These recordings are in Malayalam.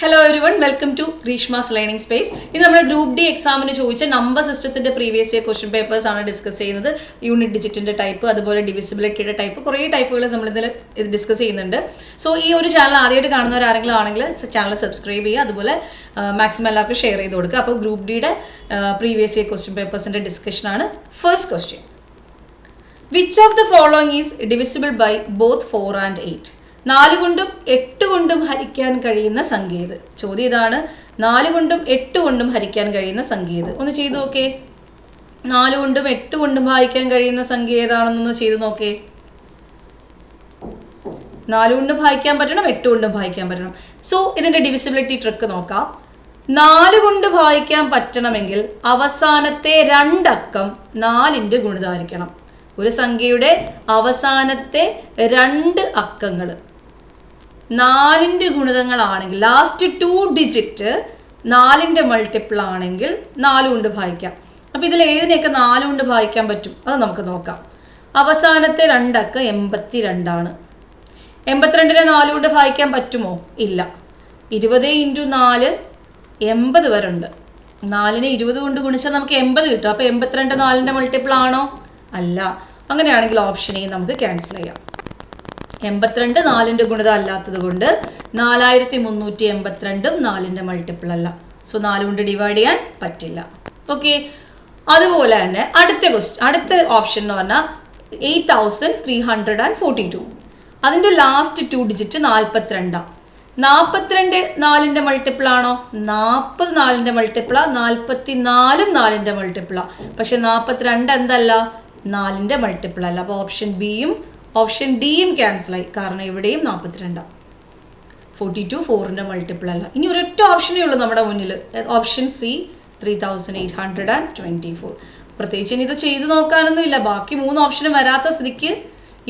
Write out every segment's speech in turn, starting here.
Hello everyone, welcome to Grishma's Learning Space. This is our Group D exam number system previous year question papers discuss unit digit type, divisibility type, type discuss. So this channel subscribe maximum share Group D previous year question papers discussion. First question. Which of the following is divisible by both 4 and 8? 4 കൊണ്ടും 8 കൊണ്ടും ഹരിക്കാൻ കഴിയുന്ന സംഖ്യ ഏത്? ചോദ്യം ഇതാണ്. 4 കൊണ്ടും 8 കൊണ്ടും ഹരിക്കാൻ കഴിയുന്ന സംഖ്യ ഏത്? ഒന്ന് ചെയ്തു നോക്കേ. 4 കൊണ്ടും 8 കൊണ്ടും ഭാഗിക്കാൻ കഴിയുന്ന സംഖ്യ ഏതാണെന്നൊന്ന് ചെയ്തു നോക്കേ. 4 കൊണ്ടും ഭാഗിക്കാൻ പറ്റണം, 8 കൊണ്ടും ഭാഗിക്കാൻ പറ്റണം. സോ ഇതിന്റെ ഡിവിസിബിലിറ്റി ട്രിക്ക് നോക്കാം. 4 കൊണ്ട് ഭാഗിക്കാൻ പറ്റണമെങ്കിൽ അവസാനത്തെ 2 അക്കം 4ന്റെ ഗുണിതമായിരിക്കണം. ഒരു സംഖ്യയുടെ അവസാനത്തെ 2 അക്കങ്ങൾ 4ന്റെ ഗുണിതങ്ങളാണെങ്കിൽ ലാസ്റ്റ് 2 ഡിജിറ്റ് 4ന്റെ മൾട്ടിപ്പിൾ ആണെങ്കിൽ 4 കൊണ്ട് ഭാഗിക്കാം. അപ്പോൾ ഇതിൽ ഏതിനെയൊക്കെ 4 കൊണ്ട് ഭാഗിക്കാൻ പറ്റും അത് നമുക്ക് നോക്കാം. അവസാനത്തെ 2 അക്കം 82 ആണ്. 82നെ 4 കൊണ്ട് ഭാഗിക്കാൻ പറ്റുമോ? ഇല്ല. 20 × 4 80 വരെ ഉണ്ട്. 4നെ 20 കൊണ്ട് ഗുണിച്ചാൽ നമുക്ക് 80 കിട്ടും. അപ്പോൾ 82 4ന്റെ മൾട്ടിപ്പിൾ ആണോ? അല്ല. അങ്ങനെയാണെങ്കിൽ ഓപ്ഷൻ എ നമുക്ക് ക്യാൻസൽ ചെയ്യാം. 82 4ന്റെ ഗുണിതം അല്ലാത്തത് കൊണ്ട് 4382 4ന്റെ മൾട്ടിപ്പിൾ അല്ല. സോ 4 കൊണ്ട് ഡിവൈഡ് ചെയ്യാൻ പറ്റില്ല. ഓക്കെ. അതുപോലെ തന്നെ അടുത്ത ഓപ്ഷൻ എന്ന് പറഞ്ഞാൽ 8342. അതിൻ്റെ ലാസ്റ്റ് 2 ഡിജിറ്റ് 42. 42 4ന്റെ മൾട്ടിപ്പിൾ ആണോ? 40 4ന്റെ മൾട്ടിപ്പിളാ. 44 4ന്റെ മൾട്ടിപ്പിളാ. പക്ഷെ 42 എന്തല്ല? 4ന്റെ മൾട്ടിപ്പിൾ അല്ല. അപ്പോൾ ഓപ്ഷൻ ഡിയും ക്യാൻസൽ ആയി. കാരണം ഇവിടെയും 42. 42 4ന്റെ മൾട്ടിപ്പിൾ അല്ല. ഇനി ഒരൊറ്റ ഓപ്ഷനേ ഉള്ളൂ നമ്മുടെ മുന്നിൽ. Option C 3824. പ്രത്യേകിച്ച് ഇനി ഇത് ചെയ്ത് നോക്കാനൊന്നുമില്ല. ബാക്കി 3 ഓപ്ഷനും വരാത്ത സ്ഥിതിക്ക്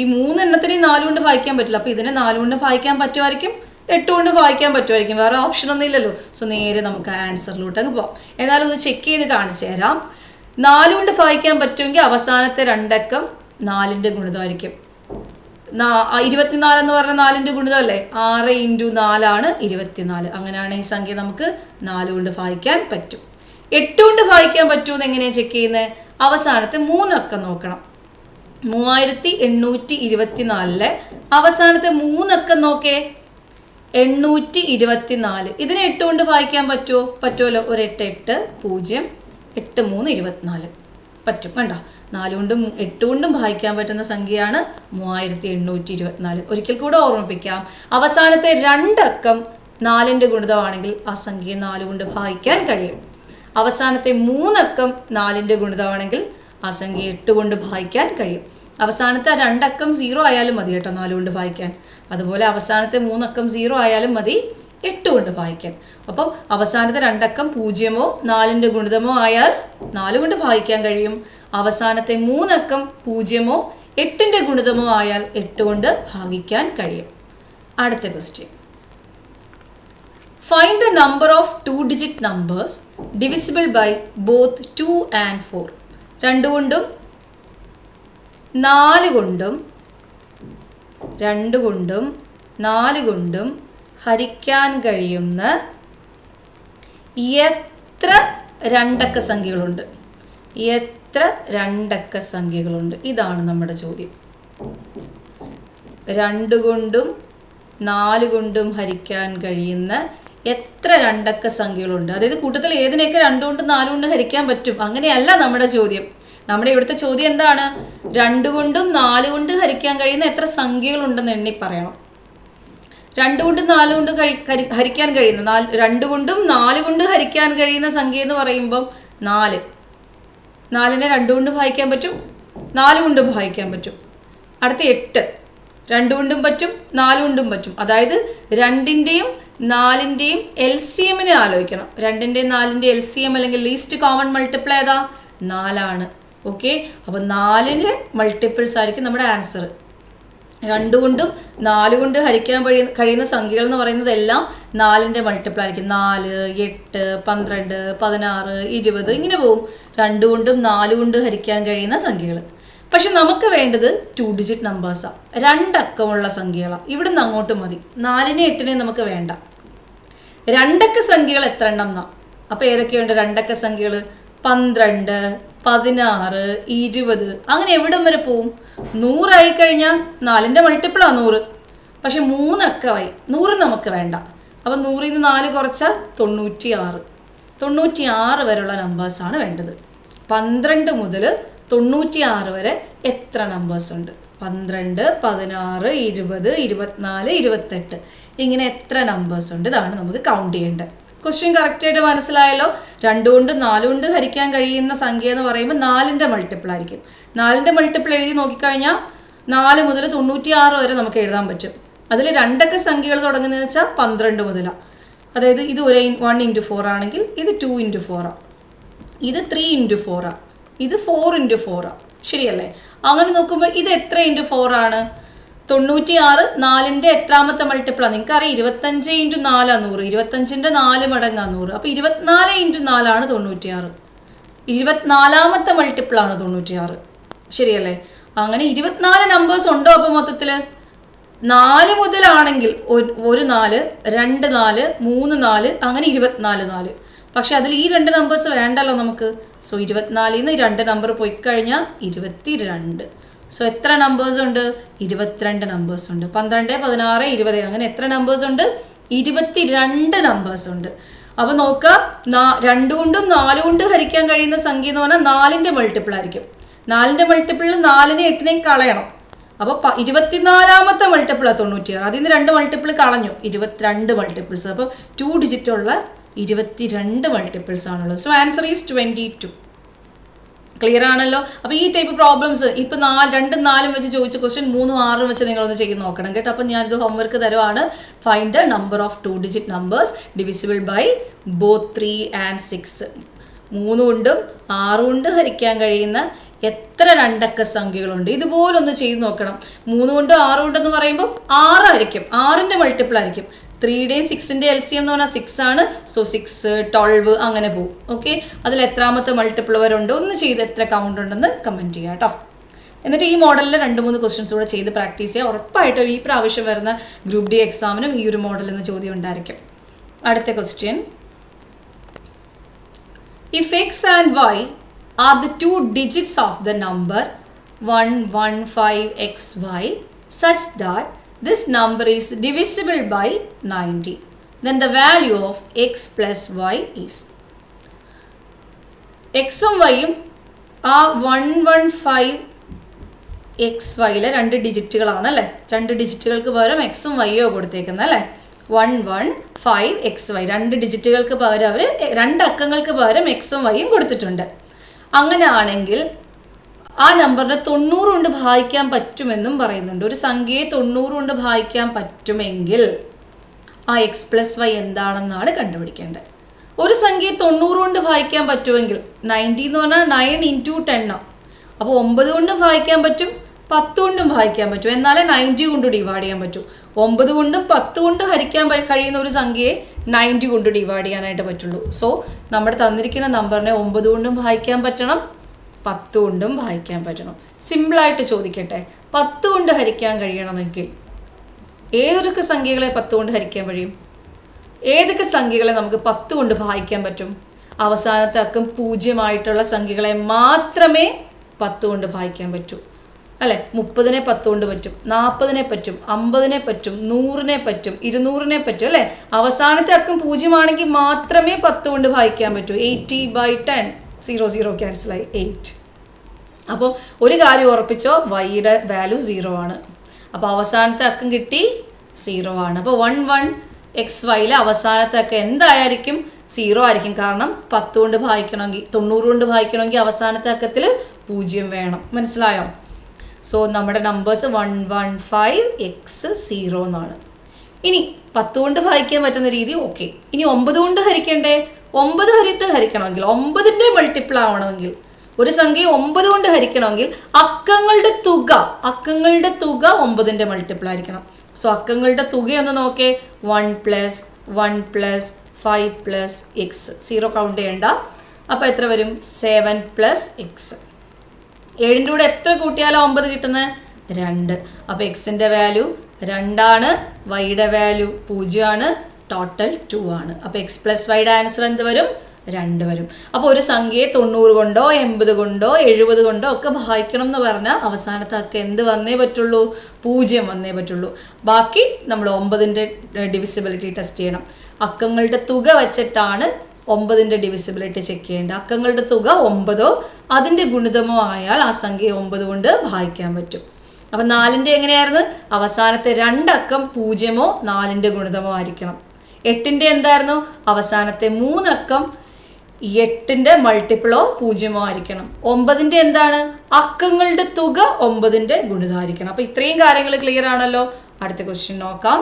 ഈ 3 എണ്ണത്തിനെയും 4 കൊണ്ട് ഭാഗിക്കാൻ പറ്റില്ല. അപ്പോൾ ഇതിനെ 4 കൊണ്ട് ഭാഗിക്കാൻ പറ്റുമായിരിക്കും, 8 കൊണ്ട് ഭാഗിക്കാൻ പറ്റുമായിരിക്കും. വേറെ ഓപ്ഷൻ ഒന്നും ഇല്ലല്ലോ. സോ നേരെ നമുക്ക് ആൻസറിലോട്ട് അങ്ങ് പോകാം. എന്നാലും ഇത് ചെക്ക് ചെയ്ത് കാണിച്ചു തരാം. 4 കൊണ്ട് ഭാഗിക്കാൻ പറ്റുമെങ്കിൽ അവസാനത്തെ 2 അക്കം 4ന്റെ ഗുണിതമായിരിക്കും. 24 എന്ന് പറഞ്ഞാൽ 4ന്റെ ഗുണിതമല്ലേ? 6 × 4 ആണ് 24. അങ്ങനെയാണ് ഈ സംഖ്യ നമുക്ക് 4 കൊണ്ട് ഭാഗിക്കാൻ പറ്റും. 8 കൊണ്ട് ഭാഗിക്കാൻ പറ്റുമെന്ന് എങ്ങനെയാണ് ചെക്ക് ചെയ്യുന്നത്? അവസാനത്തെ 3 അക്കം നോക്കണം. 3824 അവസാനത്തെ 3 അക്കം നോക്കേ. 824. ഇതിനെ 8 കൊണ്ട് ഭാഗിക്കാൻ പറ്റുമോ? പറ്റുമല്ലോ. ഒരു 8 8 0 8 3 24 പറ്റും. കണ്ടോ? 4 കൊണ്ടും 8 കൊണ്ടും ഭാഗിക്കാൻ പറ്റുന്ന സംഖ്യയാണ് 3824. ഒരിക്കൽ കൂടെ ഓർമ്മിപ്പിക്കാം. അവസാനത്തെ 2 അക്കം 4ന്റെ ഗുണിതമാണെങ്കിൽ ആ സംഖ്യയെ 4 കൊണ്ട് ഭാഗിക്കാൻ കഴിയും. അവസാനത്തെ 3 അക്കം 4ന്റെ ഗുണിതമാണെങ്കിൽ ആ സംഖ്യ 8 കൊണ്ട് ഭാഗിക്കാൻ കഴിയും. അവസാനത്തെ 2 അക്കം 0 ആയാലും മതി കേട്ടോ 4 കൊണ്ട് ഭാഗിക്കാൻ. അതുപോലെ അവസാനത്തെ 3 അക്കം 0 ആയാലും മതി 8 കൊണ്ട് ഭാഗിക്കാൻ. അപ്പോൾ അവസാനത്തെ 2 അക്കം 0മോ 4ന്റെ ഗുണിതമോ ആയാൽ 4 കൊണ്ട് ഭാഗിക്കാൻ കഴിയും. അവസാനത്തെ 3 അക്കം 0മോ 8ന്റെ ഗുണിതമോ ആയാൽ 8 കൊണ്ട് ഭാഗിക്കാൻ കഴിയും. അടുത്ത question. Find the number of 2-digit numbers divisible by both 2 and 4. 2 കൊണ്ടും 4 കൊണ്ടും 2 കൊണ്ടും 4 കൊണ്ടും ഹരിക്കാൻ കഴിയുന്ന എത്ര 2 അക്ക സംഖ്യകളുണ്ട്? എത്ര 2 അക്ക സംഖ്യകളുണ്ട്? ഇതാണ് നമ്മുടെ ചോദ്യം. 2 കൊണ്ടും 4 കൊണ്ടും ഹരിക്കാൻ കഴിയുന്ന എത്ര 2 അക്ക സംഖ്യകളുണ്ട്? അതായത് കൂട്ടത്തിൽ ഏതിനെയൊക്കെ 2 കൊണ്ട് 4 കൊണ്ട് ഹരിക്കാൻ പറ്റും? അങ്ങനെയല്ല നമ്മുടെ ചോദ്യം. നമ്മുടെ ഇവിടുത്തെ ചോദ്യം എന്താണ്? 2 കൊണ്ടും 4 കൊണ്ട് ഹരിക്കാൻ കഴിയുന്ന എത്ര സംഖ്യകളുണ്ടെന്ന് എണ്ണി പറയണം. 2 കൊണ്ടും 4 കൊണ്ട് ഹരിക്കാൻ കഴിയുന്ന 2 കൊണ്ടും 4 കൊണ്ട് ഹരിക്കാൻ കഴിയുന്ന സംഖ്യ എന്ന് പറയുമ്പം 4നെ 2 കൊണ്ട് ഭാഗിക്കാൻ പറ്റും, 4 കൊണ്ടും ഭാഗിക്കാൻ പറ്റും. അടുത്ത 8 2 കൊണ്ടും പറ്റും, 4 കൊണ്ടും പറ്റും. അതായത് 2ന്റെയും 4ന്റെയും LCMനെ ആലോചിക്കണം. 2ന്റെയും 4ന്റെയും LCM അല്ലെങ്കിൽ ലീസ്റ്റ് കോമൺ മൾട്ടിപ്പിൾ ഏതാ? 4 ആണ്. ഓക്കെ. അപ്പോൾ 4ന്റെ മൾട്ടിപ്പിൾസ് ആയിരിക്കും നമ്മുടെ ആൻസർ. 2 കൊണ്ടും 4 കൊണ്ട് ഹരിക്കാൻ കഴിയുന്ന സംഖ്യകൾ എന്ന് പറയുന്നത് എല്ലാം 4ന്റെ മൾട്ടിപ്പിൾ ആയിരിക്കും. 4 8 12 16 20 ഇങ്ങനെ പോവും. 2 കൊണ്ടും 4 കൊണ്ട് ഹരിക്കാൻ കഴിയുന്ന സംഖ്യകൾ. പക്ഷെ നമുക്ക് വേണ്ടത് 2 ഡിജിറ്റ് നമ്പേഴ്സാണ്, 2 അക്കമുള്ള സംഖ്യകളാണ്. ഇവിടുന്ന് അങ്ങോട്ട് മതി. 4നെ 8നെ നമുക്ക് വേണ്ട. രണ്ടക്ക സംഖ്യകൾ എത്ര എണ്ണം എന്നാ. അപ്പോൾ ഏതൊക്കെയുണ്ട് രണ്ടക്ക സംഖ്യകൾ? 12, 16, 20, അങ്ങനെ എവിടം വരെ പോവും? 100 ആയി കഴിഞ്ഞാൽ 4ന്റെ മൾട്ടിപ്പിളാണ് 100. പക്ഷെ 3 അക്കമായി. 100 നമുക്ക് വേണ്ട. അപ്പം 100ൽ നിന്ന് 4 കുറച്ചാൽ 96. 96 വരെയുള്ള നമ്പേഴ്സാണ് വേണ്ടത്. 12 മുതൽ 96 വരെ എത്ര നമ്പേഴ്സ് ഉണ്ട്? 12, 16, 20, 24, 28, ഇങ്ങനെ എത്ര നമ്പേഴ്സ് ഉണ്ട്? ഇതാണ് നമുക്ക് കൗണ്ട് ചെയ്യേണ്ടത്. ക്വസ്റ്റ്യൻ കറക്റ്റായിട്ട് മനസ്സിലായല്ലോ. 2 കൊണ്ട് 4 കൊണ്ട് ഹരിക്കാൻ കഴിയുന്ന സംഖ്യ എന്ന് പറയുമ്പോൾ 4ന്റെ മൾട്ടിപ്പിൾ ആയിരിക്കും. 4ന്റെ മൾട്ടിപ്പിൾ എഴുതി നോക്കിക്കഴിഞ്ഞാൽ 4 മുതൽ 96 വരെ നമുക്ക് എഴുതാൻ പറ്റും. അതിൽ രണ്ടക്ക സംഖ്യകൾ തുടങ്ങുന്നതെന്ന് വെച്ചാൽ 12 മുതലാണ്. അതായത് ഇത് 1 into 4 ആണെങ്കിൽ ഇത് 2 into 4 ആണ്, ഇത് 3 into 4 ആണ്, ഇത് 4 into 4 ആണ്. ശരിയല്ലേ? അങ്ങനെ നോക്കുമ്പോൾ ഇത് എത്ര into 4 ആണ്? 96. 4ന്റെ എത്രാമത്തെ മൾട്ടിപ്പിളാണ്? നിങ്ങൾക്കറിയാം 25 into 4 ആണ് 100. 25ന്റെ 4 മടങ്ങാണ് 100. അപ്പോൾ 24 into 4 ആണ് 96. 24ാമത്തെ മൾട്ടിപ്പിളാണ് 96. ശരിയല്ലേ? അങ്ങനെ 24 നമ്പേഴ്സ് ഉണ്ടോ? അപ്പോൾ മൊത്തത്തിൽ 4 മുതലാണെങ്കിൽ 1 4, 2 4, 3 4, അങ്ങനെ 24 4. പക്ഷെ അതിൽ ഈ 2 നമ്പേഴ്സ് വേണ്ടല്ലോ നമുക്ക്. സോ 24ൽ നിന്ന് 2 നമ്പർ പോയി കഴിഞ്ഞാൽ 22. സോ എത്ര നമ്പേഴ്സ് ഉണ്ട്? 22 നമ്പേഴ്സ് ഉണ്ട്. 12, 16, 20, അങ്ങനെ എത്ര നമ്പേഴ്സ് ഉണ്ട്? 22 നമ്പേഴ്സ് ഉണ്ട്. അപ്പോൾ നോക്കുക, 2 കൊണ്ടും 4 കൊണ്ട് ഹരിക്കാൻ കഴിയുന്ന സംഖ്യ എന്ന് പറഞ്ഞാൽ 4ന്റെ മൾട്ടിപ്പിൾ ആയിരിക്കും. 4ന്റെ മൾട്ടിപ്പിളിൽ 4നെ 8നെയും കളയണം. അപ്പോൾ 24ാമത്തെ മൾട്ടിപ്പിളാണ് 96. അതിൽ നിന്ന് 2 മൾട്ടിപ്പിൾ കളഞ്ഞു, 22 മൾട്ടിപ്പിൾസ്. അപ്പോൾ 2 ഡിജിറ്റുള്ള 22 മൾട്ടിപ്പിൾസ് ആണുള്ളത്. So answer is 22. ക്ലിയർ ആണല്ലോ? അപ്പോൾ ഈ ടൈപ്പ് പ്രോബ്ലംസ് ഇപ്പോൾ 2 4 വെച്ച് ചോദിച്ച ക്വസ്റ്റ്യൻ 3 6 വെച്ച് നിങ്ങളൊന്ന് ചെയ്ത് നോക്കണം കേട്ടോ. അപ്പോൾ ഞാനിത് ഹോംവർക്ക് തരുവാണ്. Find the number of 2 digit numbers divisible by both 3 and 6. 3 കൊണ്ടും 6 കൊണ്ട് ഹരിക്കാൻ കഴിയുന്ന എത്ര രണ്ടക്ക സംഖ്യകളുണ്ട്? ഇതുപോലൊന്ന് ചെയ്ത് നോക്കണം. 3 കൊണ്ട് 6 കൊണ്ടെന്ന് പറയുമ്പോൾ 6 ആയിരിക്കും, 6ന്റെ മൾട്ടിപ്പിൾ ആയിരിക്കും. 3യുടെയും 6ന്റെ LCM എന്ന് പറഞ്ഞാൽ 6 ആണ്. സോ 6, 12 അങ്ങനെ പോകും. ഓക്കെ, അതിൽ എത്രാമത്തെ മൾട്ടിപ്പിൾ വരെ ഉണ്ട്? ഒന്ന് ചെയ്ത് എത്ര കൗണ്ട് ഉണ്ടെന്ന് കമൻറ്റ് ചെയ്യുക കേട്ടോ. എന്നിട്ട് ഈ മോഡലിൽ 2-3 ക്വസ്റ്റ്യൻസ് കൂടെ ചെയ്ത് പ്രാക്ടീസ് ചെയ്യുക. ഉറപ്പായിട്ടും ഈ പ്രാവശ്യം വരുന്ന ഗ്രൂപ്പ് ഡി എക്സാമിനും ഈ ഒരു മോഡലിൽ നിന്ന് ചോദ്യം ഉണ്ടായിരിക്കും. അടുത്ത question, if X and Y are the 2 digits of the number 115xy such that this number is divisible by 90, then the value of x plus y is. x ഉം y ഉം ആ 115xyയിലെ 2 ഡിജിറ്റുകളാണ് അല്ലേ? 2 ഡിജിറ്റുകൾക്ക് പകരം എക്സും വൈയോ കൊടുത്തേക്കുന്നത് അല്ലേ? 115xy 2 ഡിജിറ്റുകൾക്ക് പകരം അവർ 2 അക്കങ്ങൾക്ക് പകരം എക്സും വൈയും കൊടുത്തിട്ടുണ്ട്. അങ്ങനെ ആണെങ്കിൽ ആ നമ്പറിനെ 90 കൊണ്ട് ഭാഗിക്കാൻ പറ്റുമെന്നും പറയുന്നുണ്ട്. ഒരു സംഖ്യയെ 90 കൊണ്ട് ഭാഗിക്കാൻ പറ്റുമെങ്കിൽ ആ എക്സ് പ്ലസ് വൈ എന്താണെന്നാണ് കണ്ടുപിടിക്കേണ്ടത്. ഒരു സംഖ്യയെ 90 കൊണ്ട് ഭാഗിക്കാൻ പറ്റുമെങ്കിൽ 90 എന്ന് പറഞ്ഞാൽ 9 into 10 ആണ്. അപ്പോൾ 9 കൊണ്ടും ഭാഗിക്കാൻ പറ്റും, 10 കൊണ്ടും ഭാഗിക്കാൻ പറ്റും. എന്നാലേ 90 കൊണ്ട് ഡിവൈഡ് ചെയ്യാൻ പറ്റൂ. 9 കൊണ്ടും 10 കൊണ്ട് ഹരിക്കാൻ കഴിയുന്ന ഒരു സംഖ്യയെ 90 കൊണ്ട് ഡിവൈഡ് ചെയ്യാനായിട്ട് പറ്റുള്ളൂ. സോ നമ്മുടെ തന്നിരിക്കുന്ന നമ്പറിനെ 9 കൊണ്ടും ഭാഗിക്കാൻ പറ്റണം, 10 കൊണ്ടും ഭാഗിക്കാൻ പറ്റണം. സിമ്പിളായിട്ട് ചോദിക്കട്ടെ, 10 കൊണ്ട് ഹരിക്കാൻ കഴിയണമെങ്കിൽ ഏതൊക്കെ സംഖ്യകളെ 10 കൊണ്ട് ഹരിക്കാൻ കഴിയും? ഏതൊക്കെ സംഖ്യകളെ നമുക്ക് 10 കൊണ്ട് ഭാഗിക്കാൻ പറ്റും? അവസാനത്തെ അക്കം 0 സംഖ്യകളെ മാത്രമേ 10 കൊണ്ട് ഭാഗിക്കാൻ പറ്റൂ അല്ലേ? 30നെ 10 കൊണ്ട് പറ്റും, 40നെ പറ്റും, 50നെ പറ്റും, 100നെ പറ്റും, 200നെ പറ്റും അല്ലേ? അവസാനത്തെ അക്കം 0 ആണെങ്കിൽ മാത്രമേ 10 കൊണ്ട് ഭാഗിക്കാൻ പറ്റൂ. 80/10, 0 ക്യാൻസലായി 8. അപ്പോൾ ഒരു കാര്യം ഉറപ്പിച്ചോ, വൈയുടെ വാല്യൂ 0 ആണ്. അപ്പോൾ അവസാനത്തെ അക്കം കിട്ടി 0 ആണ്. അപ്പോൾ 11xyയിലെ അവസാനത്തെ അക്കം എന്തായിരിക്കും? 0 ആയിരിക്കും. കാരണം 10 കൊണ്ട് ഭാഗിക്കണമെങ്കിൽ, 90 കൊണ്ട് ഭാഗിക്കണമെങ്കിൽ അവസാനത്തെ അക്കത്തിൽ 0 വേണം. മനസ്സിലായോ? സോ നമ്മുടെ നമ്പേഴ്സ് 115x0 എന്നാണ്. ഇനി 10 കൊണ്ട് ഭാഗിക്കാൻ പറ്റുന്ന രീതി ഓക്കെ. ഇനി 9 കൊണ്ട് ഹരിക്കണ്ടേ? 9 ഹരിക്കണമെങ്കിൽ, 9ന്റെ മൾട്ടിപ്പിൾ ആവണമെങ്കിൽ, ഒരു സംഖ്യ 9 കൊണ്ട് ഹരിക്കണമെങ്കിൽ അക്കങ്ങളുടെ തുക 9ന്റെ മൾട്ടിപ്പിൾ ആയിരിക്കണം. സോ അക്കങ്ങളുടെ തുകയൊന്ന് നോക്കേ. 1 + 1 + 5 + x, 0 കൗണ്ട് ചെയ്യണ്ട. അപ്പോൾ എത്ര വരും? 7 + x. 7ൻ്റെ കൂടെ എത്ര കൂട്ടിയാലും 9 കിട്ടുന്നത്? 2. അപ്പോൾ എക്സിൻ്റെ വാല്യൂ 2 ആണ്, വൈയുടെ വാല്യൂ 0 ആണ്, ടോട്ടൽ 2 ആണ്. അപ്പോൾ എക്സ് പ്ലസ് വൈയുടെ ആൻസർ എന്ത് വരും? 2 വരും. അപ്പോൾ ഒരു സംഖ്യയെ 90 കൊണ്ടോ 80 കൊണ്ടോ 70 കൊണ്ടോ ഒക്കെ ഭാഗിക്കണം എന്ന് പറഞ്ഞാൽ അവസാനത്തെ അക്കം എന്ത് വന്നേ പറ്റുള്ളൂ? 0 വന്നേ പറ്റുള്ളൂ. ബാക്കി നമ്മൾ 9ന്റെ ഡിവിസിബിലിറ്റി ടെസ്റ്റ് ചെയ്യണം. അക്കങ്ങളുടെ തുക വെച്ചിട്ടാണ് 9ന്റെ ഡിവിസിബിലിറ്റി ചെക്ക് ചെയ്യേണ്ടത്. അക്കങ്ങളുടെ തുക 9ഓ അതിൻ്റെ ഗുണിതമോ ആയാൽ ആ സംഖ്യയെ 9 കൊണ്ട് ഭാഗിക്കാൻ പറ്റും. അപ്പം 4ന്റെ എങ്ങനെയായിരുന്നു? അവസാനത്തെ 2 അക്കം 0മോ 4ന്റെ ഗുണിതമോ ആയിരിക്കണം. 8ന്റെ എന്തായിരുന്നു? അവസാനത്തെ 3 അക്കം 8ന്റെ മൾട്ടിപ്പിളോ 0മോ ആയിരിക്കണം. 9ന്റെ എന്താണ്? അക്കങ്ങളുടെ തുക 9ന്റെ ഗുണിതമായിരിക്കണം. അപ്പോൾ ഇത്രയും കാര്യങ്ങൾ ക്ലിയർ ആണല്ലോ. അടുത്ത ക്വസ്റ്റ്യൻ നോക്കാം.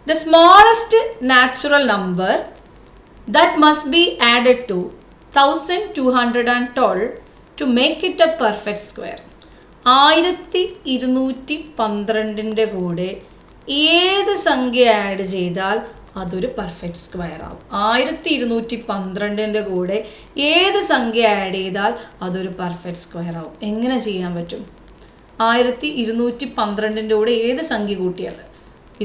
The smallest natural number that must be added to 1212 to make it a perfect square. 1212ന്റെ കൂടെ ഏത് സംഖ്യ ആഡ് ചെയ്താൽ അതൊരു പെർഫെക്റ്റ് സ്ക്വയർ ആവും. 1212ന്റെ കൂടെ ഏത് സംഖ്യ ആഡ് ചെയ്താൽ അതൊരു പെർഫെക്റ്റ് സ്ക്വയർ ആവും. എങ്ങനെ ചെയ്യാൻ പറ്റും? 1212ന്റെ കൂടെ ഏത് സംഖ്യ കൂട്ടിയാൽ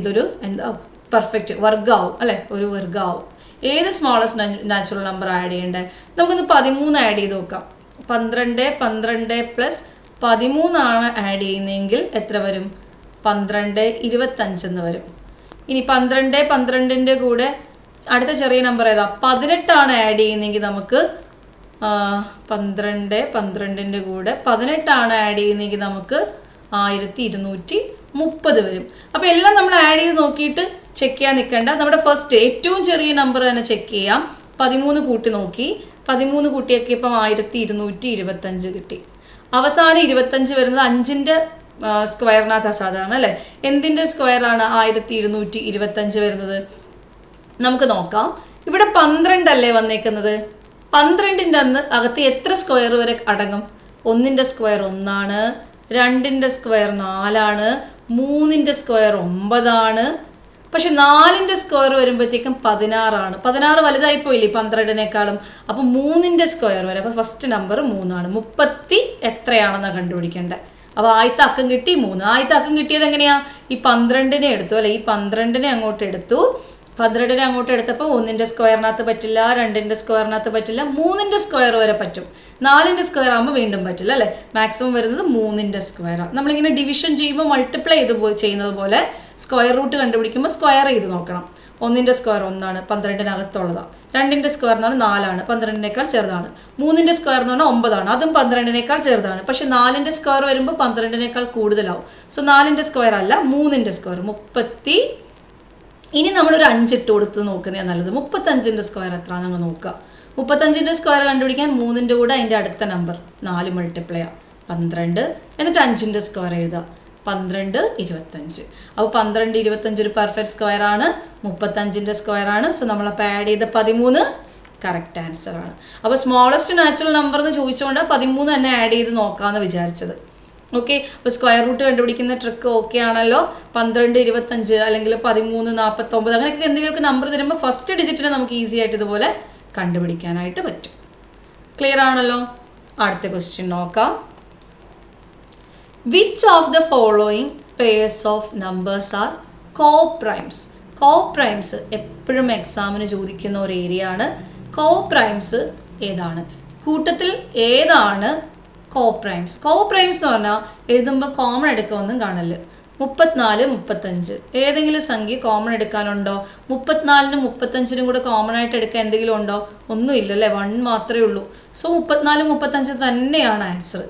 ഇതൊരു എന്താ പെർഫെക്റ്റ് വർഗ്ഗമാവും അല്ലേ? ഒരു വർഗ്ഗമാവും. ഏത് സ്മോളസ്റ്റ് നാച്ചുറൽ നമ്പർ ആഡ് ചെയ്യേണ്ടത്? നമുക്കൊന്ന് 13 ആഡ് ചെയ്ത് നോക്കാം. 12 പ്ലസ് 13 ആണ് ആഡ് ചെയ്യുന്നതെങ്കിൽ എത്ര വരും? 12 25 എന്ന് വരും. ഇനി 12ന്റെ കൂടെ അടുത്ത ചെറിയ നമ്പർ ഏതാ? 18 ആണ് ആഡ് ചെയ്യുന്നതെങ്കിൽ നമുക്ക് 12ന്റെ കൂടെ 18 ആണ് ആഡ് ചെയ്യുന്നതെങ്കിൽ നമുക്ക് 1230 വരും. അപ്പോൾ എല്ലാം നമ്മൾ ആഡ് ചെയ്ത് നോക്കിയിട്ട് ചെക്ക് ചെയ്യാൻ നിൽക്കേണ്ട. നമ്മുടെ ഫസ്റ്റ് ഏറ്റവും ചെറിയ നമ്പർ തന്നെ ചെക്ക് ചെയ്യാം. 13 കൂട്ടി നോക്കി. 13 കൂട്ടിയൊക്കെ ഇപ്പം 1225 കിട്ടി. അവസാനം 25 വരുന്നത് 5ന്റെ സ്ക്വയറിനകത്താണ് സാധാരണ അല്ലേ? എന്തിൻ്റെ സ്ക്വയറാണ് 1225 വരുന്നത്? നമുക്ക് നോക്കാം. ഇവിടെ 12 അല്ലേ വന്നേക്കുന്നത്? 12ന്റെ അകത്ത് എത്ര സ്ക്വയർ വരെ അടങ്ങും? 1ന്റെ സ്ക്വയർ 1 ആണ്, 2ന്റെ സ്ക്വയർ 4 ആണ്, 3ന്റെ സ്ക്വയർ 9 ആണ്. പക്ഷെ 4ന്റെ സ്ക്വയർ വരുമ്പോഴത്തേക്കും 16 ആണ്. 16 വലുതായി പോയില്ലേ 12നേക്കാളും? അപ്പം 3ന്റെ സ്ക്വയർ വരെ. അപ്പോൾ ഫസ്റ്റ് നമ്പർ 3 ആണ്. 30 എത്രയാണെന്നാണ് കണ്ടുപിടിക്കേണ്ടത്. അപ്പോൾ ആദ്യത്തെ അക്കം കിട്ടി 3. ആദ്യത്തെ അക്കം കിട്ടിയത് എങ്ങനെയാണ്? ഈ 12നെ എടുത്തു അല്ലെ? ഈ 12നെ അങ്ങോട്ട് എടുത്തു. 12നെ അങ്ങോട്ട് എടുത്തപ്പോൾ 1ന്റെ സ്ക്വയറിനകത്ത് പറ്റില്ല, 2ന്റെ സ്ക്വയറിനകത്ത് പറ്റില്ല, 3ന്റെ സ്ക്വയർ വരെ പറ്റും. 4ന്റെ സ്ക്വയർ ആകുമ്പോൾ വീണ്ടും പറ്റില്ല അല്ലേ? മാക്സിമം വരുന്നത് 3ന്റെ സ്ക്വയറാണ്. നമ്മളിങ്ങനെ ഡിവിഷൻ ചെയ്യുമ്പോൾ മൾട്ടിപ്ലൈ ചെയ്യുന്നത് പോലെ സ്ക്വയർ റൂട്ട് കണ്ടുപിടിക്കുമ്പോൾ സ്ക്വയർ ചെയ്ത് നോക്കണം. 1ന്റെ സ്ക്വയർ 1 ആണ്, 12നകത്തുള്ളതാണ്. 2ന്റെ സ്ക്വയർ എന്ന് പറഞ്ഞാൽ 4 ആണ്, 12നേക്കാൾ ചെറുതാണ്. 3ന്റെ സ്ക്വയർ എന്ന് പറഞ്ഞാൽ 9 ആണ്, അതും 12നേക്കാൾ ചെറുതാണ്. പക്ഷെ 4ന്റെ സ്ക്വയർ വരുമ്പോൾ 12നേക്കാൾ കൂടുതലാവും. സോ 4ന്റെ സ്ക്വയർ അല്ല, 3ന്റെ സ്ക്വയർ 30. ഇനി നമ്മളൊരു 5 ഇട്ട് കൊടുത്ത് നോക്കുന്നതാണ് നല്ലത്. 35ന്റെ സ്ക്വയർ എത്രയാണെന്ന് അങ്ങ് നോക്കുക. 35ന്റെ സ്ക്വയർ കണ്ടുപിടിക്കാൻ 3ന്റെ കൂടെ അതിൻ്റെ അടുത്ത നമ്പർ 4 മൾട്ടിപ്ലൈ 12, എന്നിട്ട് 5ന്റെ സ്ക്വയർ എഴുതുക. 12 25. അപ്പോൾ 12 25 ഒരു പെർഫെക്റ്റ് സ്ക്വയർ ആണ്. 35ന്റെ സ്ക്വയർ ആണ്. സോ നമ്മളപ്പോൾ ആഡ് ചെയ്ത 13 കറക്റ്റ് ആൻസർ ആണ്. അപ്പോൾ സ്മോളസ്റ്റ് നാച്ചുറൽ നമ്പർ എന്ന് ചോദിച്ചുകൊണ്ട് 13 തന്നെ ആഡ് ചെയ്ത് നോക്കാമെന്ന് വിചാരിച്ചത്. ഓക്കെ. അപ്പോൾ സ്ക്വയർ റൂട്ട് കണ്ടുപിടിക്കുന്ന ട്രിക്ക് ഓക്കെ ആണല്ലോ. 12 25 അല്ലെങ്കിൽ 13 49 അങ്ങനെയൊക്കെ എന്തെങ്കിലുമൊക്കെ നമ്പർ തരുമ്പോൾ ഫസ്റ്റ് ഡിജിറ്റിനെ നമുക്ക് ഈസി ആയിട്ട് ഇതുപോലെ കണ്ടുപിടിക്കാനായിട്ട് പറ്റും. ക്ലിയർ ആണല്ലോ. അടുത്ത ക്വസ്റ്റ്യൻ നോക്കാം. Which of the following pairs of numbers are co-primes? Co-primes എപ്പോഴും എക്സാമിന് ചോദിക്കുന്ന ഒരു ഏരിയ ആണ്. Co-primes ഏതാണ്? കൂട്ടത്തിൽ ഏതാണ് co-primes? Co-primes എന്ന് പറഞ്ഞാൽ എഴുതുമ്പോൾ കോമൺ എടുക്കുമൊന്നും കാണില്ല. 34 35 ഏതെങ്കിലും സംഖ്യ കോമൺ എടുക്കാനുണ്ടോ? 34നും 35നും കൂടെ കോമൺ ആയിട്ട് എടുക്കാൻ എന്തെങ്കിലും ഉണ്ടോ? ഒന്നുമില്ല അല്ലേ? 1 മാത്രമേ ഉള്ളൂ. സോ 34 35 തന്നെയാണ് ആൻസർ.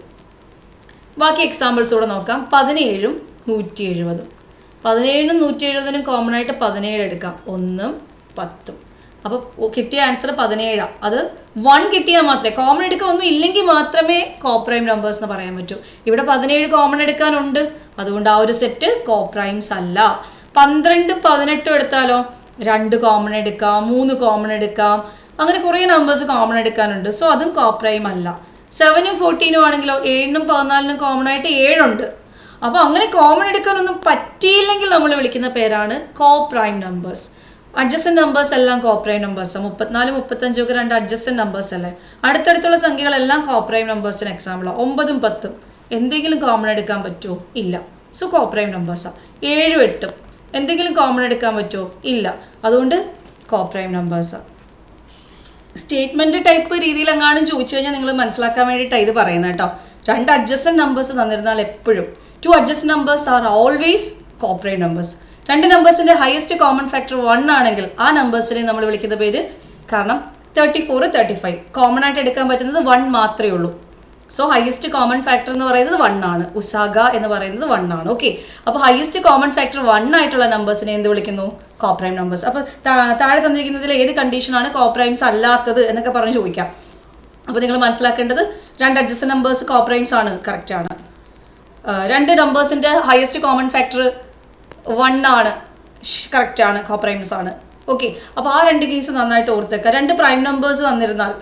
ബാക്കി എക്സാമ്പിൾസ് കൂടെ നോക്കാം. 17ഉം 170. 17നും 170നും കോമൺ ആയിട്ട് 17 എടുക്കാം. 1ഉം 10ഉം. അപ്പോൾ കിട്ടിയ ആൻസർ 17ആണ്. അത് 1 കിട്ടിയാൽ മാത്രമേ കോമൺ എടുക്കാൻ ഒന്നും ഇല്ലെങ്കിൽ മാത്രമേ കോപ്രൈം നമ്പേഴ്സ് എന്ന് പറയാൻ പറ്റൂ. ഇവിടെ 17 കോമൺ എടുക്കാനുണ്ട്, അതുകൊണ്ട് ആ ഒരു സെറ്റ് കോപ്രൈംസ് അല്ല. 12 18 എടുത്താലോ 2 കോമൺ എടുക്കാം, 3 കോമൺ എടുക്കാം, അങ്ങനെ കുറേ നമ്പേഴ്സ് കോമൺ എടുക്കാനുണ്ട്. സോ അതും കോപ്രൈം അല്ല. 7ഉം 14ഉം ആണെങ്കിലോ 7നും 14നും കോമൺ ആയിട്ട് 7 ഉണ്ട്. അപ്പോൾ അങ്ങനെ കോമൺ എടുക്കാനൊന്നും പറ്റിയില്ലെങ്കിൽ നമ്മൾ വിളിക്കുന്ന പേരാണ് കോപ്രൈം നമ്പേഴ്സ്. അഡ്ജസ്റ്റന്റ് നമ്പേഴ്സ് എല്ലാം കോപ്രൈം നമ്പേഴ്സാണ്. 34 35 ഒക്കെ 2 അഡ്ജസ്റ്റന്റ് നമ്പേഴ്സ് അല്ലേ? അടുത്തടുത്തുള്ള സംഖ്യകളെല്ലാം കോപ്രൈം നമ്പേഴ്സിന് എക്സാമ്പിളാണ്. 9ഉം 10ഉം എന്തെങ്കിലും കോമൺ എടുക്കാൻ പറ്റുമോ? ഇല്ല. So coprime നമ്പേഴ്സാണ്. 7ഉം 8ഉം എന്തെങ്കിലും കോമൺ എടുക്കാൻ പറ്റുമോ? ഇല്ല. അതുകൊണ്ട് കോപ്രൈം നമ്പേഴ്സാണ്. സ്റ്റേറ്റ്മെൻറ്റ് ടൈപ്പ് രീതിയിലെങ്ങാനും ചോദിച്ചു കഴിഞ്ഞാൽ നിങ്ങൾ മനസ്സിലാക്കാൻ വേണ്ടിയിട്ടാണ് ഇത് പറയുന്നത് കേട്ടോ. 2 അഡ്ജസ്റ്റൻറ്റ് നമ്പേഴ്സ് തന്നിരുന്നാൽ എപ്പോഴും 2 adjacent numbers are always coprime numbers. 2 നമ്പേഴ്സിൻ്റെ ഹയസ്റ്റ് കോമൺ ഫാക്ടർ 1 ആണെങ്കിൽ ആ നമ്പേഴ്സിനെ നമ്മൾ വിളിക്കുന്ന പേര്, കാരണം 34, 35 കോമൺ ആയിട്ട് എടുക്കാൻ പറ്റുന്നത് 1 മാത്രമേ ഉള്ളൂ. സോ ഹയസ്റ്റ് കോമൺ ഫാക്ടർ എന്ന് പറയുന്നത് 1 ആണ്. ഉസാഗ എന്ന് പറയുന്നത് 1 ആണ്. ഓക്കെ, അപ്പോൾ ഹയസ്റ്റ് കോമൺ ഫാക്ടർ 1 ആയിട്ടുള്ള നമ്പേഴ്സിനെ എന്ത് വിളിക്കുന്നു? Coprime numbers. അപ്പോൾ താഴെ തന്നിരിക്കുന്നതിൽ ഏത് കണ്ടീഷനാണ് കോപ്രൈംസ് അല്ലാത്തത് എന്നൊക്കെ പറഞ്ഞ് ചോദിക്കാം. അപ്പോൾ നിങ്ങൾ മനസ്സിലാക്കേണ്ടത് 2 അഡ്ജസ്റ്റൻറ്റ് നമ്പേഴ്സ് കോപ്രൈംസ് ആണ്, കറക്റ്റ് ആണ്. 2 നമ്പേഴ്സിൻ്റെ ഹയസ്റ്റ് കോമൺ ഫാക്ടർ 1 ആണ്, കറക്റ്റ് ആണ്, കോപ്രൈംസ് ആണ്. ഓക്കെ, അപ്പോൾ ആ 2 കേസ് നന്നായിട്ട് ഓർത്തേക്കുക. 2 പ്രൈം നമ്പേഴ്സ് തന്നിരുന്നാൽ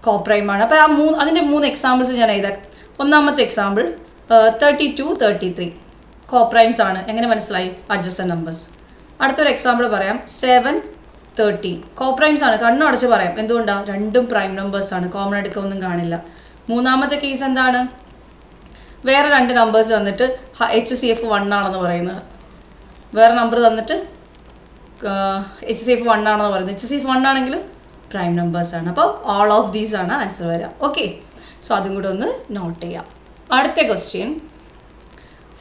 കോപ്രൈമാണ്. അപ്പോൾ അതിൻ്റെ 3 എക്സാമ്പിൾസ് ഞാൻ എഴുതാം. ഒന്നാമത്തെ എക്സാമ്പിൾ 32, 33 കോപ്രൈംസ് ആണ്. എങ്ങനെ മനസ്സിലായി? Adjacent numbers. അടുത്തൊരു എക്സാമ്പിൾ പറയാം, 7, 13 കോപ്രൈംസ് ആണ്. കണ്ണടച്ച് പറയാം. എന്തുകൊണ്ടാണ്? 2 പ്രൈം നമ്പേഴ്സ് ആണ്, കോമൺ എടുക്കൊന്നും കാണില്ല. മൂന്നാമത്തെ കേസ് എന്താണ്? വേറെ 2 നമ്പേഴ്സ് തന്നിട്ട് HCF 1 ആണെന്ന് പറയുന്നത്, വേറെ നമ്പർ തന്നിട്ട് HCF 1 ആണെന്ന് പറയുന്നത്. HCF 1 ആണെങ്കിൽ പ്രൈം നമ്പേഴ്സ് ആണ്. അപ്പോൾ ഓൾ ഓഫ് ദീസ് ആണ് ആൻസർ വരിക. ഓക്കെ, സോ അതും കൂടെ ഒന്ന് നോട്ട് ചെയ്യാം. അടുത്ത question,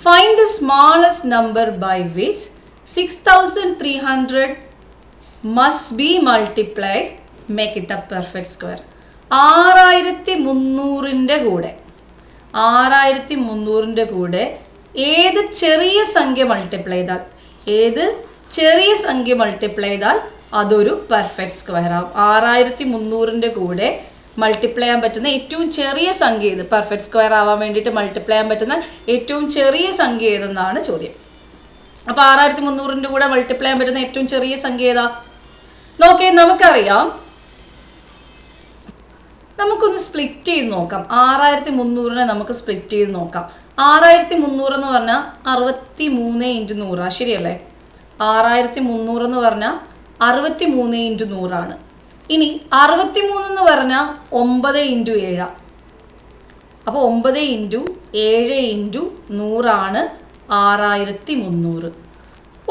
find the smallest number by which 6300 must be multiplied, make it a perfect square. 6300-ൻ്റെ കൂടെ ഏത് ചെറിയ സംഖ്യ മൾട്ടിപ്ലൈ ചെയ്താൽ അതൊരു പെർഫെക്റ്റ് സ്ക്വയർ ആവും. 6300-ൻ്റെ കൂടെ മൾട്ടിപ്ലൈ ചെയ്യാൻ പറ്റുന്ന ഏറ്റവും ചെറിയ സംഖ്യ ഏത്? പെർഫെക്റ്റ് സ്ക്വയർ ആവാൻ വേണ്ടിയിട്ട് മൾട്ടിപ്ലൈ ചെയ്യാൻ പറ്റുന്ന ഏറ്റവും ചെറിയ സംഖ്യ ഏതെന്നാണ് ചോദ്യം. അപ്പോൾ 6300-ൻ്റെ കൂടെ മൾട്ടിപ്ലൈ ചെയ്യാൻ പറ്റുന്ന ഏറ്റവും ചെറിയ സംഖ്യ ഏതാ? നോക്കേ, നമുക്കറിയാം. നമുക്കൊന്ന് സ്പ്ലിറ്റ് ചെയ്ത് നോക്കാം. 6300-നെ നമുക്ക് സ്പ്ലിറ്റ് ചെയ്ത് നോക്കാം. 6300 എന്ന് പറഞ്ഞാൽ 63 × 100, ശരിയല്ലേ? 6300 എന്ന് പറഞ്ഞാൽ 63 × 100 ആണ്. ഇനി 63 എന്ന് പറഞ്ഞാൽ 9 × 7. അപ്പോൾ 9 × 7 × 100 ആണ് 6300.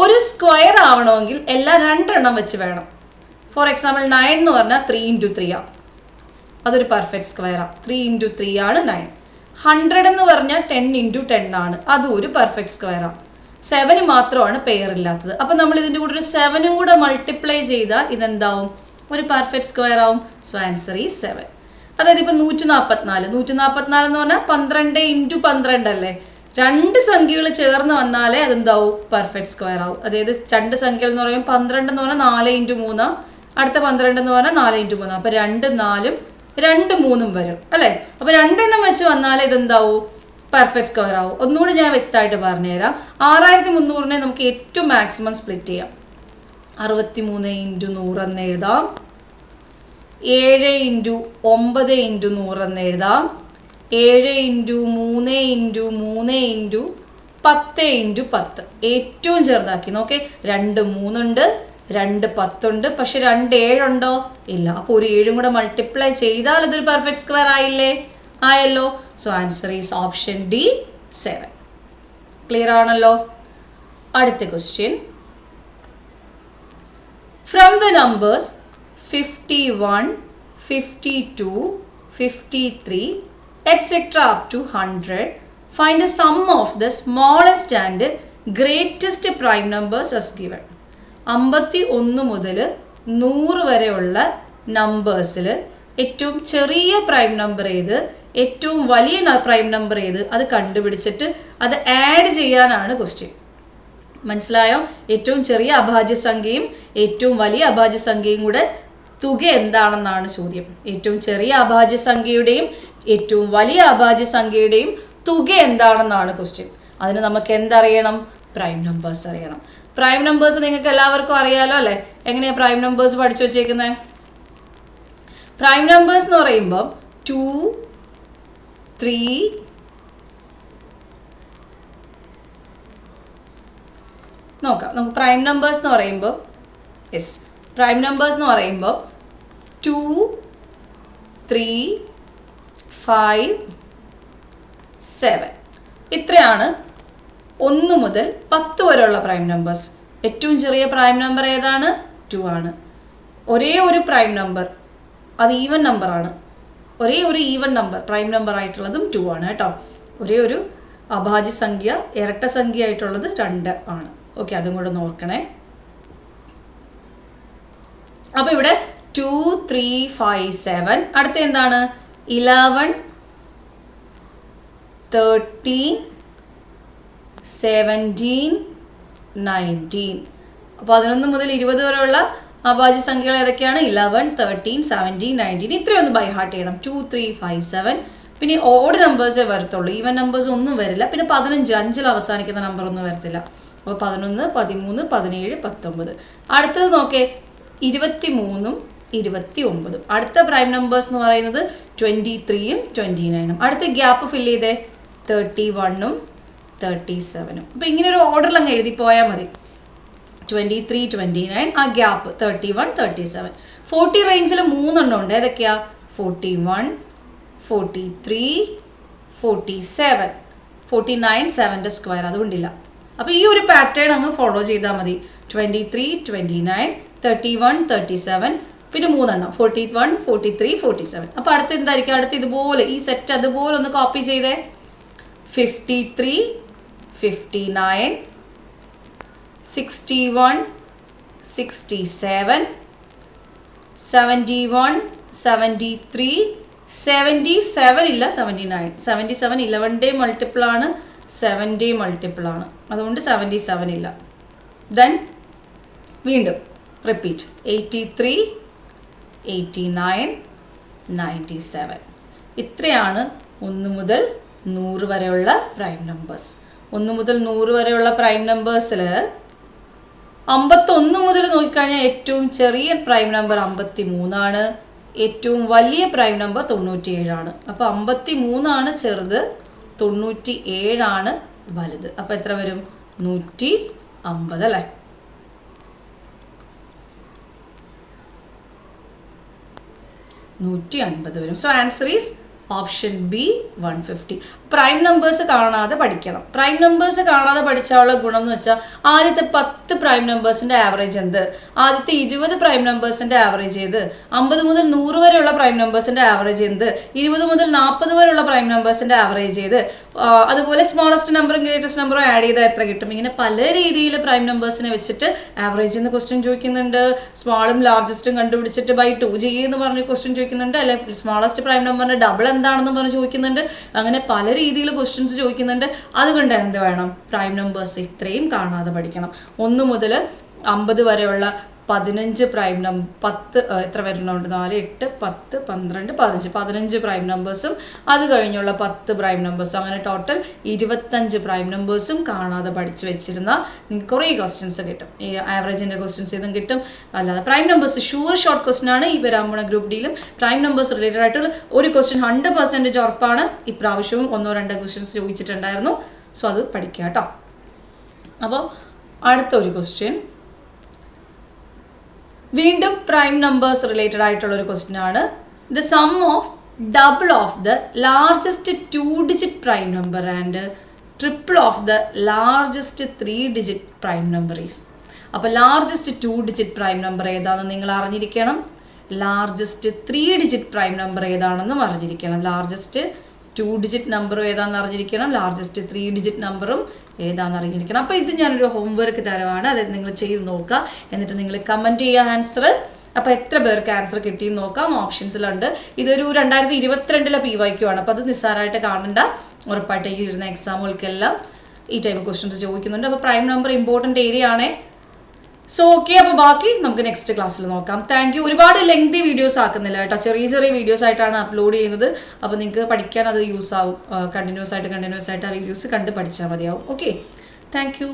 ഒരു സ്ക്വയർ ആവണമെങ്കിൽ എല്ലാം 2 എണ്ണം വെച്ച് വേണം. ഫോർ എക്സാമ്പിൾ 9 എന്ന് പറഞ്ഞാൽ 3 × 3 ആണ്, അതൊരു പെർഫെക്റ്റ് സ്ക്വയറാണ്. 3 × 3 ആണ് 9. 100 എന്ന് പറഞ്ഞാൽ 10 × 10 ആണ്, അതും ഒരു പെർഫെക്റ്റ് സ്ക്വയറാണ്. 7 മാത്രമാണ് പെയർ ഇല്ലാത്തത്. അപ്പം നമ്മൾ ഇതിൻ്റെ കൂടെ ഒരു 7-ഉം കൂടെ മൾട്ടിപ്ലൈ ചെയ്താൽ ഇതെന്താവും? ഒരു പെർഫെക്റ്റ് സ്ക്വയർ ആവും. So answer is 7. അതായത് ഇപ്പം 144 എന്ന് പറഞ്ഞാൽ 12 × 12 അല്ലേ? 2 സംഖ്യകൾ ചേർന്ന് വന്നാലേ അതെന്താവും? പെർഫെക്റ്റ് സ്ക്വയർ ആവും. അതായത് 2 സംഖ്യകൾ എന്ന് പറയുമ്പോൾ 12 എന്ന് പറഞ്ഞാൽ 4 × 3, അടുത്ത 12 എന്ന് പറഞ്ഞാൽ 4 × 3. അപ്പോൾ 2 4-ഉം 2 3-ഉം വരും അല്ലേ? അപ്പോൾ 2 എണ്ണം വെച്ച് വന്നാലേ ഇതെന്താവും? പെർഫെക്റ്റ് സ്ക്വയർ ആവും. ഒന്നുകൂടി ഞാൻ വ്യക്തമായിട്ട് പറഞ്ഞുതരാം. 6300-നെ നമുക്ക് ഏറ്റവും മാക്സിമം സ്പ്ലിറ്റ് ചെയ്യാം. 63 × 100 എന്ന് എഴുതാം. 7 × 9 × 100 എന്ന് എഴുതാം. 7 × 3 × 3 × 10 × 10 ഏറ്റവും ചെറുതാക്കി നോക്കേ. 2 3 ഉണ്ട്, 2 10 ഉണ്ട്, പക്ഷെ 2 7 ഉണ്ടോ? ഇല്ല. അപ്പോൾ ഒരു 7-ഉം കൂടെ മൾട്ടിപ്ലൈ ചെയ്താൽ അതൊരു പെർഫെക്റ്റ് സ്ക്വയർ ആയില്ലേ? ആയല്ലോ. So answer is option D 7. Clear ആണല്ലോ? അടുത്ത question, from the numbers 51, 52, 53 etc. up to 100, find the sum of the smallest and greatest prime numbers as given. 51 മുതൽ 100 വരെയുള്ള നമ്പേഴ്സിൽ ഏറ്റവും ചെറിയ പ്രൈം നമ്പർ ഏത്, ഏറ്റവും വലിയ പ്രൈം നമ്പർ ഏത്, അത് കണ്ടുപിടിച്ചിട്ട് അത് ആഡ് ചെയ്യാനാണ് ക്വസ്റ്റ്യൻ. മനസ്സിലായോ? ഏറ്റവും ചെറിയ അഭാജ്യ സംഖ്യയും ഏറ്റവും വലിയ അഭാജ്യ സംഖ്യയും കൂടെ തുക എന്താണെന്നാണ് ചോദ്യം. ഏറ്റവും ചെറിയ അഭാജ്യ സംഖ്യയുടെയും ഏറ്റവും വലിയ അഭാജ്യ സംഖ്യയുടെയും തുക എന്താണെന്നാണ് ക്വസ്റ്റ്യൻ. അതിന് നമുക്ക് എന്തറിയണം? പ്രൈം നമ്പേഴ്സ് അറിയണം. പ്രൈം നമ്പേഴ്സ് നിങ്ങൾക്ക് എല്ലാവർക്കും അറിയാലോ അല്ലേ? എങ്ങനെയാണ് പ്രൈം നമ്പേഴ്സ് പഠിച്ചു വെച്ചേക്കുന്നത്? പ്രൈം നമ്പേഴ്സ് എന്ന് പറയുമ്പോൾ 2, 3, നോക്കാം. നമുക്ക് പ്രൈം നമ്പേഴ്സ് എന്ന് പറയുമ്പോൾ പ്രൈം നമ്പേഴ്സ് എന്ന് പറയുമ്പോൾ 2, 3, 5, 7 ഇത്രയാണ് 1 മുതൽ 10 വരെയുള്ള പ്രൈം നമ്പേഴ്സ്. ഏറ്റവും ചെറിയ പ്രൈം നമ്പർ ഏതാണ്? 2 ആണ്. ഒരേ ഒരു പ്രൈം നമ്പർ, അത് ഈവൻ നമ്പറാണ്. ഒരേ ഒരു ഈവൻ നമ്പർ പ്രൈം നമ്പർ ആയിട്ടുള്ളതും 2 ആണ് കേട്ടോ. ഒരേ ഒരു അഭാജ്യ സംഖ്യ ഇരട്ട സംഖ്യ ആയിട്ടുള്ളത് 2 ആണ്. ഓക്കെ, അതും കൂടെ നോക്കണേ. അപ്പോൾ ഇവിടെ 2, 3, 5, 7. അടുത്ത എന്താണ്? 11, 13, 17, 19. 11 മുതൽ 20 വരെയുള്ള അഭാജ്യ സംഖ്യകൾ ഏതൊക്കെയാണ്? 11, 13, 17, 19. ഇത്രയൊന്ന് ബൈ ഹാർട്ട് ചെയ്യണം. 2, 3, 5, 7. പിന്നെ ഓഡ് നമ്പേഴ്സേ വരത്തുള്ളൂ, ഈവൻ നമ്പേഴ്സ് ഒന്നും വരില്ല. പിന്നെ 15, 5-ൽ അവസാനിക്കുന്ന നമ്പർ ഒന്നും വരത്തില്ല. അപ്പോൾ 11, 13, 17, 19. അടുത്തത് നോക്കേ, 23, 29. അടുത്ത പ്രൈം നമ്പേഴ്സ് എന്ന് പറയുന്നത് 23, 29. അടുത്ത ഗ്യാപ്പ് ഫില്ല് ചെയ്തേ, 31, 37. അപ്പോൾ ഇങ്ങനെ ഒരു ഓർഡറിൽ അങ്ങ് എഴുതി പോയാൽ മതി. 23, 29, ആ ഗ്യാപ്പ് 31, 37. 40 റേഞ്ചിൽ 3 എണ്ണം ഉണ്ട്. ഏതൊക്കെയാ? 41, 43, 47. 49 7ന്റെ സ്ക്വയർ, അതുകൊണ്ടില്ല. അപ്പോൾ ഈ ഒരു പാറ്റേൺ അങ്ങ് ഫോളോ ചെയ്താൽ മതി. 23, 29, 31, 37. പിന്നെ 3 എണ്ണം, 41, 43, 47. അപ്പോൾ അടുത്ത് എന്തായിരിക്കും? അടുത്ത് ഇതുപോലെ ഈ സെറ്റ് അതുപോലെ ഒന്ന് കോപ്പി ചെയ്തേ. 53, 59, 61, 67, 71, 73, 77 ഇല്ല, 79. 77 11ന്റെ മൾട്ടിപ്പിൾ ആണ്, 7ന്റെ മൾട്ടിപ്പിൾ ആണ്, അതുകൊണ്ട് 77 ഇല്ല. ദെൻ വീണ്ടും റിപ്പീറ്റ് 83, 89, 97. ഇത്രയാണ് 1 മുതൽ 100 വരെയുള്ള പ്രൈം നമ്പേഴ്സ്. 1 മുതൽ 100 വരെയുള്ള പ്രൈം നമ്പേഴ്സിൽ 51 മുതൽ നോക്കിക്കഴിഞ്ഞാൽ ഏറ്റവും ചെറിയ പ്രൈം നമ്പർ 53 ആണ്. ഏറ്റവും വലിയ പ്രൈം നമ്പർ 97 ആണ്. അപ്പോൾ 53 ആണ് ചെറുത്, 97 ആണ് വലുത്. അപ്പോൾ എത്ര വരും? 150 അല്ലേ? വരും. So answer is option B 150. Prime numbers കാണാതെ പഠിക്കണം. പ്രൈം നമ്പേഴ്സ് കാണാതെ പഠിച്ചാലുള്ള ഗുണം എന്ന് വെച്ചാൽ ആദ്യത്തെ 10 പ്രൈം നമ്പേഴ്സിൻ്റെ ആവറേജ് എന്ത്, ആദ്യത്തെ 20 പ്രൈം നമ്പേഴ്സിൻ്റെ ആവറേജ് ഏത്, 50 മുതൽ 100 വരെയുള്ള പ്രൈം നമ്പേഴ്സിൻ്റെ ആവറേജ് എന്ത്, 20 മുതൽ 40 വരെയുള്ള പ്രൈം നമ്പേഴ്സിൻ്റെ ആവറേജ് ഏത്, അതുപോലെ സ്മോളസ്റ്റ് നമ്പറും ഗ്രേറ്റസ്റ്റ് നമ്പറും ആഡ് ചെയ്താൽ എത്ര കിട്ടും. ഇങ്ങനെ പല രീതിയിൽ പ്രൈം നമ്പേഴ്സിനെ വെച്ചിട്ട് ആവറേജ് എന്ന് ക്വസ്റ്റ്യൻ ചോദിക്കുന്നുണ്ട്. സ്മോളും ലാർജസ്റ്റും കണ്ടുപിടിച്ചിട്ട് ബൈ 2 ചെയ്യുമെന്ന് പറഞ്ഞ് ക്വസ്റ്റ്യൻ ചോദിക്കുന്നുണ്ട്. അല്ലെ സ്മോളസ്റ്റ് പ്രൈം നമ്പറിൻ്റെ ഡബിൾ എന്താണെന്ന് പറഞ്ഞ് ചോദിക്കുന്നുണ്ട്. അങ്ങനെ പല രീതിയിൽ ക്വസ്റ്റ്യൻസ് ചോദിക്കുന്നുണ്ട്. അതുകൊണ്ട് എന്ത് വേണം? പ്രൈം നമ്പേഴ്സ് ഇത്രയും കാണാതെ പഠിക്കണം. 1 മുതൽ 50 വരെയുള്ള 15 പ്രൈം നമ്പർ 10 എത്ര വരുന്നുണ്ട്? 4, 8, 10, 12, 15 പ്രൈം നമ്പേഴ്സും അത് കഴിഞ്ഞുള്ള 10 പ്രൈം നമ്പേഴ്സും, അങ്ങനെ ടോട്ടൽ 25 പ്രൈം നമ്പേഴ്സും കാണാതെ പഠിച്ചു വെച്ചിരുന്നാൽ നിങ്ങൾക്ക് കുറേ ക്വസ്റ്റ്യൻസ് കിട്ടും. ഈ ആവറേജിൻ്റെ ക്വസ്റ്റ്യൻസ് ഇതും കിട്ടും. അല്ലാതെ prime numbers sure short question ആണ്. ഈ വരാൻ പോണ ഗ്രൂപ്പ് ഡിയിലും പ്രൈം നമ്പേഴ്സ് റിലേറ്റഡ് ആയിട്ടുള്ള ഒരു ക്വസ്റ്റ്യൻ 100% ഉറപ്പാണ്. ഇപ്രാവശ്യവും 1-2 ക്വസ്റ്റ്യൻസ് ചോദിച്ചിട്ടുണ്ടായിരുന്നു. സോ അത് പഠിക്കുക കേട്ടോ. അപ്പോൾ അടുത്ത ഒരു ക്വസ്റ്റ്യൻ വീണ്ടും പ്രൈം നമ്പേഴ്സ് റിലേറ്റഡ് ആയിട്ടുള്ള ഒരു ക്വസ്റ്റ്യൻ ആണ്. The sum of double of the largest 2-digit prime number and triple of the largest 3-digit prime number is. അപ്പോൾ ലാർജസ്റ്റ് 2-digit പ്രൈം നമ്പർ ഏതാണെന്ന് നിങ്ങൾ അറിഞ്ഞിരിക്കണം. ലാർജസ്റ്റ് 3-digit പ്രൈം നമ്പർ ഏതാണെന്നും അറിഞ്ഞിരിക്കണം. ലാർജസ്റ്റ് 2-digit നമ്പറും ഏതാണെന്ന് അറിഞ്ഞിരിക്കണം. ലാർജസ്റ്റ് 3-digit നമ്പറും ഏതാണെന്ന് അറിഞ്ഞിരിക്കണം. അപ്പോൾ ഇത് ഞാനൊരു ഹോംവർക്ക് തരവാണ്. അത് നിങ്ങൾ ചെയ്ത് നോക്കുക. എന്നിട്ട് നിങ്ങൾ കമൻറ്റ് ചെയ്യുക ആൻസർ. അപ്പോൾ എത്ര പേർക്ക് ആൻസർ കിട്ടിയെന്ന് നോക്കാം. ഓപ്ഷൻസിലുണ്ട്. ഇതൊരു 2022 PYQ ആണ്. അപ്പോൾ അത് നിസ്സാരമായിട്ട് കാണണ്ട. ഉറപ്പായിട്ട് ഈ ഇരുന്ന എക്സാമുകൾക്കെല്ലാം ഈ ടൈപ്പ് ക്വസ്റ്റ്യൻസ് ചോദിക്കുന്നുണ്ട്. അപ്പോൾ പ്രൈം നമ്പർ ഇമ്പോർട്ടൻ്റ് ഏരിയ ആണേ. സോ ഓക്കെ, അപ്പോൾ ബാക്കി നമുക്ക് നെക്സ്റ്റ് ക്ലാസ്സിൽ നോക്കാം. Thank you. ഒരുപാട് ലെങ്തി വീഡിയോസ് ആക്കുന്നില്ല കേട്ടോ, ചെറിയ ചെറിയ വീഡിയോസ് ആയിട്ടാണ് അപ്ലോഡ് ചെയ്യുന്നത്. അപ്പോൾ നിങ്ങൾക്ക് പഠിക്കാൻ അത് യൂസ് ആവും. കണ്ടിന്യൂസ് ആയിട്ട് ആ വീഡിയോസ് കണ്ട് പഠിച്ചാൽ മതിയാവും. Okay, thank you.